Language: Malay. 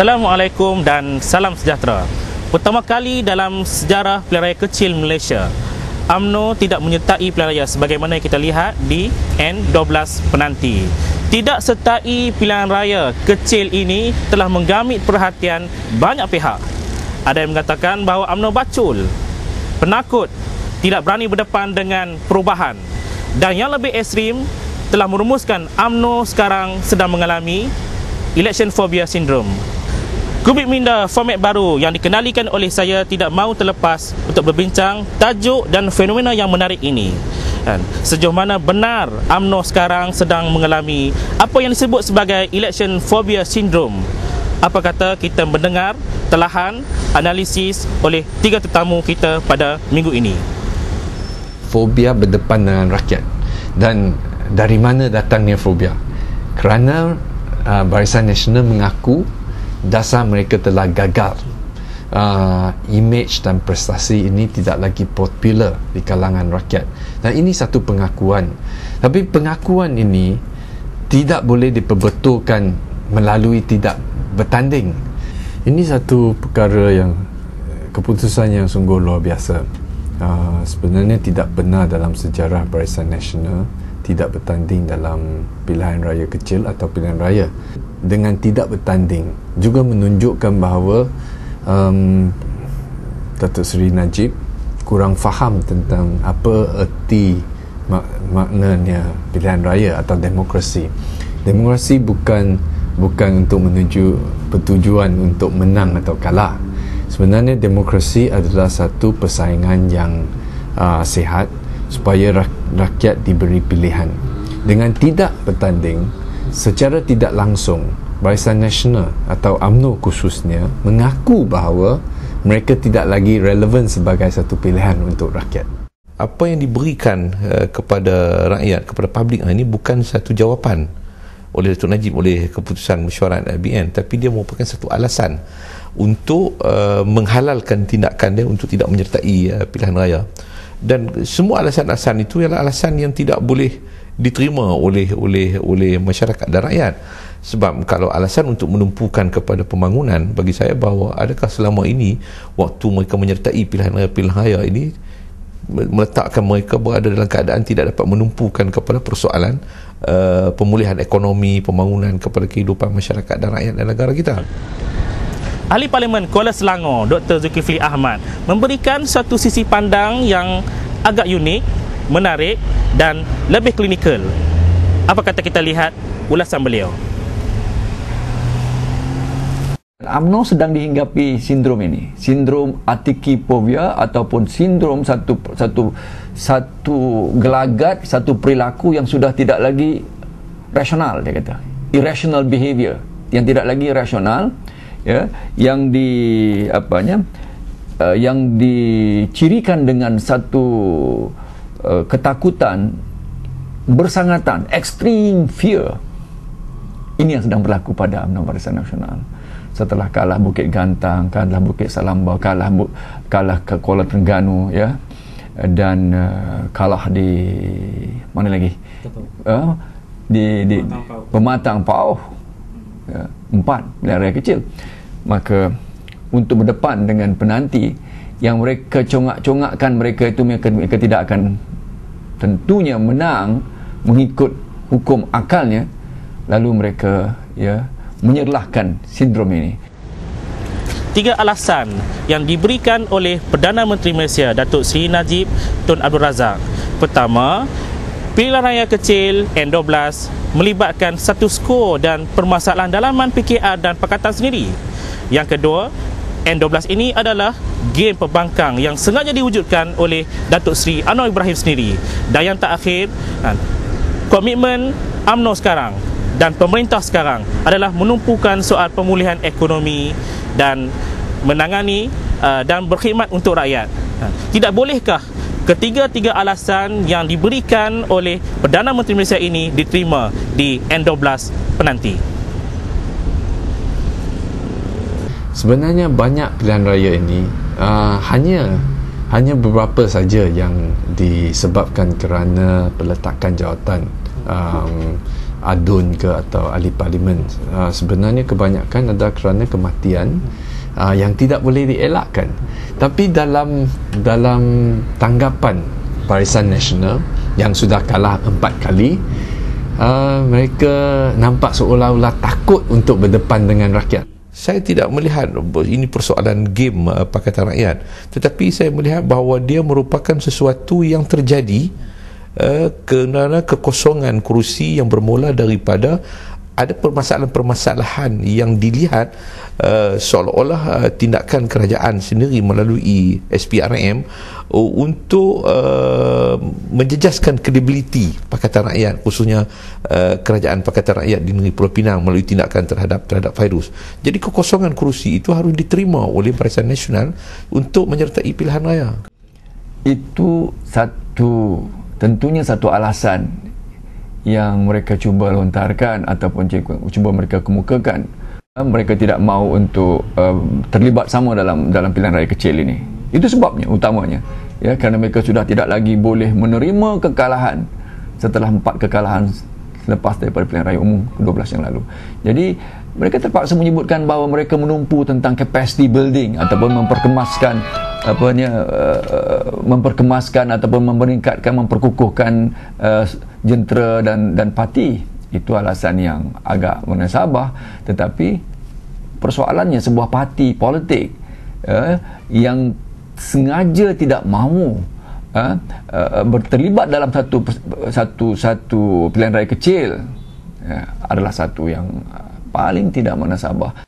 Assalamualaikum dan salam sejahtera. Pertama kali dalam sejarah pilihan raya kecil Malaysia, UMNO tidak menyertai pilihan raya sebagaimana kita lihat di N12 penanti. Tidak sertai pilihan raya kecil ini telah menggamit perhatian banyak pihak. Ada yang mengatakan bahawa UMNO bacul, penakut, tidak berani berdepan dengan perubahan. Dan yang lebih ekstrim, telah merumuskan UMNO sekarang sedang mengalami election phobia syndrome. Kubik Minda format baru yang dikenalikan oleh saya tidak mahu terlepas untuk berbincang tajuk dan fenomena yang menarik ini. Dan sejauh mana benar UMNO sekarang sedang mengalami apa yang disebut sebagai election phobia syndrome? Apa kata kita mendengar telahan analisis oleh tiga tetamu kita pada minggu ini. Fobia berdepan dengan rakyat. Dan dari mana datangnya fobia? Kerana Barisan Nasional mengaku dasar mereka telah gagal. Image dan prestasi ini tidak lagi popular di kalangan rakyat, dan ini satu pengakuan. Tapi pengakuan ini tidak boleh diperbetulkan melalui tidak bertanding. Ini satu perkara yang keputusan yang sungguh luar biasa. Sebenarnya tidak benar dalam sejarah Barisan Nasional tidak bertanding dalam pilihan raya kecil atau pilihan raya. Dengan tidak bertanding juga menunjukkan bahawa Datuk Seri Najib kurang faham tentang apa erti maknanya pilihan raya atau demokrasi. Demokrasi bukan untuk menuju pertujuan untuk menang atau kalah. Sebenarnya demokrasi adalah satu persaingan yang sihat supaya rakyat diberi pilihan. Dengan tidak bertanding, secara tidak langsung Barisan Nasional atau UMNO khususnya mengaku bahawa mereka tidak lagi relevan sebagai satu pilihan untuk rakyat. Apa yang diberikan kepada rakyat, kepada publik ini bukan satu jawapan oleh Datuk Najib oleh keputusan mesyuarat BN, tapi dia merupakan satu alasan untuk menghalalkan tindakan dia untuk tidak menyertai pilihan raya. Dan semua alasan-alasan itu ialah alasan yang tidak boleh diterima oleh masyarakat dan rakyat. Sebab kalau alasan untuk menumpukan kepada pembangunan, bagi saya bahawa adakah selama ini waktu mereka menyertai pilihan raya ini meletakkan mereka berada dalam keadaan tidak dapat menumpukan kepada persoalan pemulihan ekonomi, pembangunan kepada kehidupan masyarakat dan rakyat dan negara kita. Ahli Parlimen Kuala Selangor Dr. Zulkifli Ahmad memberikan satu sisi pandang yang agak unik, menarik dan lebih klinikal. Apa kata kita lihat ulasan beliau? UMNO sedang dihinggapi sindrom ini, sindrom atikipovia ataupun sindrom satu gelagat, satu perilaku yang sudah tidak lagi rasional, dia kata irrational behavior, yang tidak lagi rasional, ya, yang dicirikan dengan satu ketakutan bersangatan, extreme fear. Ini yang sedang berlaku pada UMNO Barisan Nasional. Setelah kalah Bukit Gantang, kalah Bukit Salambau, kalah ke Kuala Terengganu, ya, dan kalah di mana lagi? Di Pematang Pauh, ya, 4 pilihan raya kecil. Maka untuk berdepan dengan penanti yang mereka congak-congakkan, mereka tidak akan tentunya menang mengikut hukum akalnya, lalu mereka, ya, menyerlahkan sindrom ini. 3 alasan yang diberikan oleh Perdana Menteri Malaysia Datuk Seri Najib Tun Abdul Razak. Pertama, pilihan raya kecil N12 melibatkan satu skor dan permasalahan dalaman PKR dan Pakatan sendiri. Yang kedua, N12 ini adalah game pembangkang yang sengaja diwujudkan oleh Datuk Seri Anwar Ibrahim sendiri. Dan yang terakhir, komitmen UMNO sekarang dan pemerintah sekarang adalah menumpukan soal pemulihan ekonomi dan menangani dan berkhidmat untuk rakyat. Tidak bolehkah ketiga-tiga alasan yang diberikan oleh Perdana Menteri Malaysia ini diterima di N12 penanti? Sebenarnya banyak pilihan raya ini hanya beberapa saja yang disebabkan kerana peletakan jawatan adun ke atau ahli parlimen. Sebenarnya kebanyakan adalah kerana kematian yang tidak boleh dielakkan. Tapi dalam tanggapan Barisan Nasional yang sudah kalah 4 kali, mereka nampak seolah-olah takut untuk berdepan dengan rakyat. Saya tidak melihat ini persoalan game Pakatan Rakyat, tetapi saya melihat bahawa dia merupakan sesuatu yang terjadi kerana kekosongan kerusi yang bermula daripada ada permasalahan-permasalahan yang dilihat seolah-olah tindakan kerajaan sendiri melalui SPRM untuk menjejaskan kredibiliti Pakatan Rakyat, khususnya kerajaan Pakatan Rakyat di negeri Pulau Pinang melalui tindakan terhadap virus. Jadi kekosongan kerusi itu harus diterima oleh Barisan Nasional untuk menyertai pilihan raya. Itu tentunya satu alasan yang mereka cuba lontarkan ataupun cuba mereka kemukakan. Mereka tidak mahu untuk terlibat sama dalam pilihan raya kecil ini. Itu sebabnya, utamanya, ya, kerana mereka sudah tidak lagi boleh menerima kekalahan setelah 4 kekalahan selepas daripada pilihan raya umum ke-12 yang lalu. Jadi mereka terpaksa menyebutkan bahawa mereka menumpu tentang capacity building ataupun memperkemaskan ataupun meningkatkan, memperkukuhkan jentera dan parti. Itu alasan yang agak menasabah, tetapi persoalannya sebuah parti politik yang sengaja tidak mahu terlibat dalam satu pilihan raya kecil adalah satu yang paling tidak menasabah.